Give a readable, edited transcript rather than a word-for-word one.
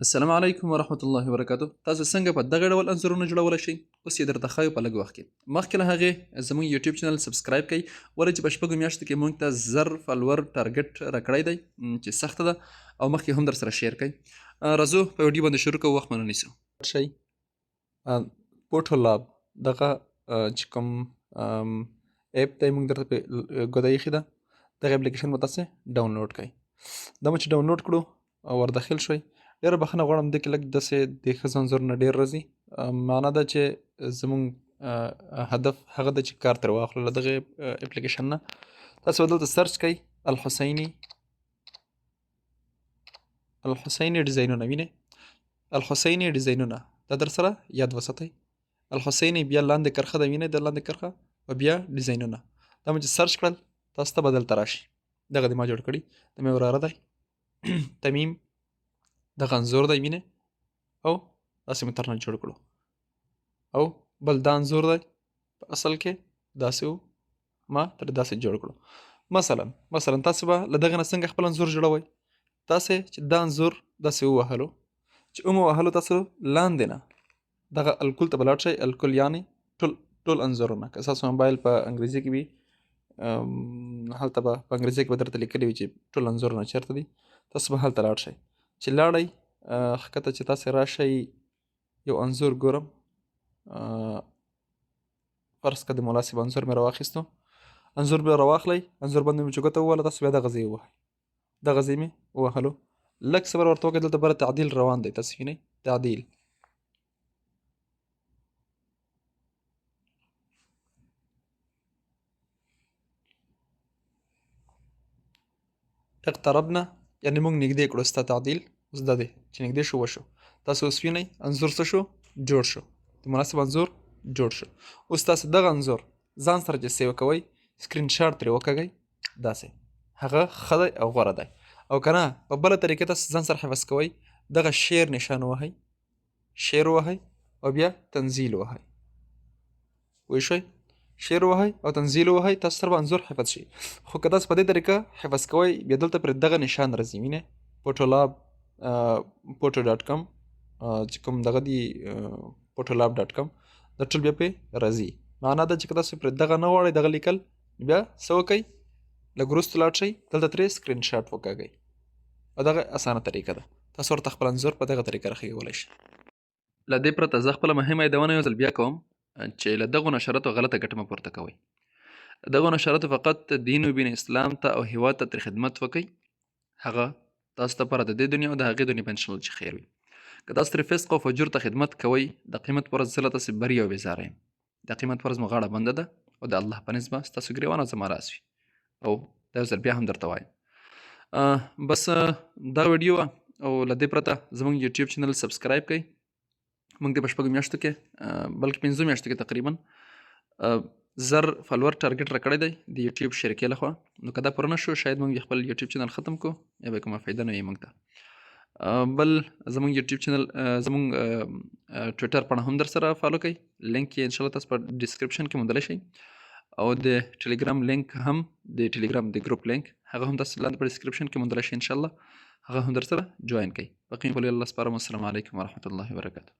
السلام علیکم ورحمت الله وبرکاتو. تاسو څنګه په دغه ډول انځورونه جوړولی شئ؟ اوس یې درته ښایو په لږ وخت کې. مخکې له هغې زموږ یوټیوب چینل سبسکرایب کړئ، ولې چې په شپږو میاشتو کې موږ ته 1000 فالوور ټارګټ راکړی دی چې سخته ده، او مخکې هم در سره شیر کړئ. راځو په ویډیو باندې شروع کوو، وخت مو نه نیسو. شئ پوټو لاب دغه چې کوم اپ دی موږ درته په ګوده ایښې ده، دغه اپلیکیشن به تاسې ډاونلوډ کړئ. دا مو چې ډاونلوډ کړو او ور داخل شوئ، ډېره بخښنه غواړم دې کې لږ داسې د ښه انځورونه ډېر راځي. معنا ده چې زموږ هدف هغه ده چې کار ترې واخلو له دغې اپلیکیشن نه. تاسې به دلته سرچ کوئ الحسیني ډیزاینونه وینئ، الحسیني ډیزاینونه دا در سره یاد وساتئ. الحسیني بیا لاندې کرښه ده، وینئ د لاندې کرښه، او بیا ډیزاینونه. دا مو چې سرچ کړل تاسو ته به دلته راشي. دغه دې ما جوړ کړي، د مې وراره دی تمیم، دغه انځور دی وینئ، او داسې مې ترنه جوړ کړو. او بل دا انځور دی په اصل کې داسې و، ما ترې داسې جوړ کړو. مثلا تاسې به له دغه نه څنګه خپل انځور جوړوئ؟ تاسې چې دا انځور داسې ووهلو، چې وموهلو تاسو لاندې نه دغه الکل ته به لاړ شئ. الکل یعنې ټول انځورونه. که ستاسو موبایل په انګریزي کې وي، هلته به په انګریزي کې به درته لیکلي وي چې ټول انځورونه چېرته دي. تاسو به هلته لاړ شئ. چې لاړئ ښکته چې تاسې راشئ، یو انځور ګورم، فرض که د ملا صاحب انځور مې راواخیستو، انځور بیا راواخلئ، انځور باندې مې چې ګوته ووهله، تاسو بیا دغه ځای ووهئ. دغه ځای مې ووهلو، لږ صبر ورته وکړئ. دلته بره تعدیل روان دی، تاسې وینئ تعدیل. اقتربنا یعنې موږ نږدې کړو ستا تعدیل. اوس دا دی چې نږدې شو، وشو. تاسو اوس وینئ انځور څه شو؟ جوړ شو. د مناسب انځور جوړ شو. اوس تاسو دغه انځور ځان سره چې سیو کوئ، سکرین شاټ ترې وکاږئ، داسې هغه ښه دی او غوره دی. او که نه په بله طریقې تاسو ځان سره حفظ کوئ، دغه شیر نشان ووهئ، شیر ووهئ، او بیا تنزیل ووهئ. پوه شوئ؟ شیر ووهئ او تنزیل ووهئ، تاسو سره به انځور حفظ شي. خو که تاسو په دې طریقه حفظ کوئ، بیا دلته پرې دغه نشان راځي، وینئ پوټو لاب پوټو ډاټ کم چې کوم دغه دی پوټو لاب ډاټ کم، دا ټول بیا پرې راځي. معنا ده چې که تاسو پرې دغه نه غواړئ دغه لیکل، بیا څه وکئ، لږ وروسته لاړ شئ، دلته ترې سکرین شاټ وکاږئ، او دغه اسانه طریقه ده. تاسو ورته خپل انځور په دغه طریقه راښیولی شئ. له دې پرته زه خپله مهمه یادونه یو ځل بیا کوم چې له دغو نشراتو غلطه ګټه مه پورته کوئ. دغو نشراتو فقط دین و بین اسلام ته او هیواد ته ترې خدمت وکئ. هغه تاسو ته لپاره د دې دنیا او د هغې دنیا په انشاءالله چې خیر وي. که تاسو ترې فسق او فجور ته خدمت کوئ، د قیمت په ورځ زه له تاسې بری او بېزاره یم. د قیمت په ورځ مو غاړه بنده ده، او د الله په نسبت ستاسو ګرېوان او زما راز وي. او دا یو ځل بیا هم درته وایم. بس دا ویډیو او له دې پرته زموږ یوټیوب چینل سبسکرایب کړئ. موږ د په شپږو میاشتو کې، بلکې 5 میاشتو کې تقریبا 1000 فالوور ټارګټ راکړی دی د یوټیوب شرکې لخوا. نو که دا پوره نه شو، شاید موږ خپل یوټیوب چینل ختم کړو، یا به کومه فایده نه وي موږ ته. بل زموږ یوټیوب چینل، زموږ ټویټر پاڼه هم در سره فالو کړئ. لینک یې انشاءالله تاسو په ډسکرپشن کې موندلی شئ، او د ټلیګرام لینک هم، د ټلیګرام د ګروپ لینک، هغه هم تاسو لاندې په ډسکرپشن کې موندلی شئ. انشاءالله هغه هم در سره جوین کړئ. بقي الله سپارم. السلام علیکم ورحمة الله وبرکاته.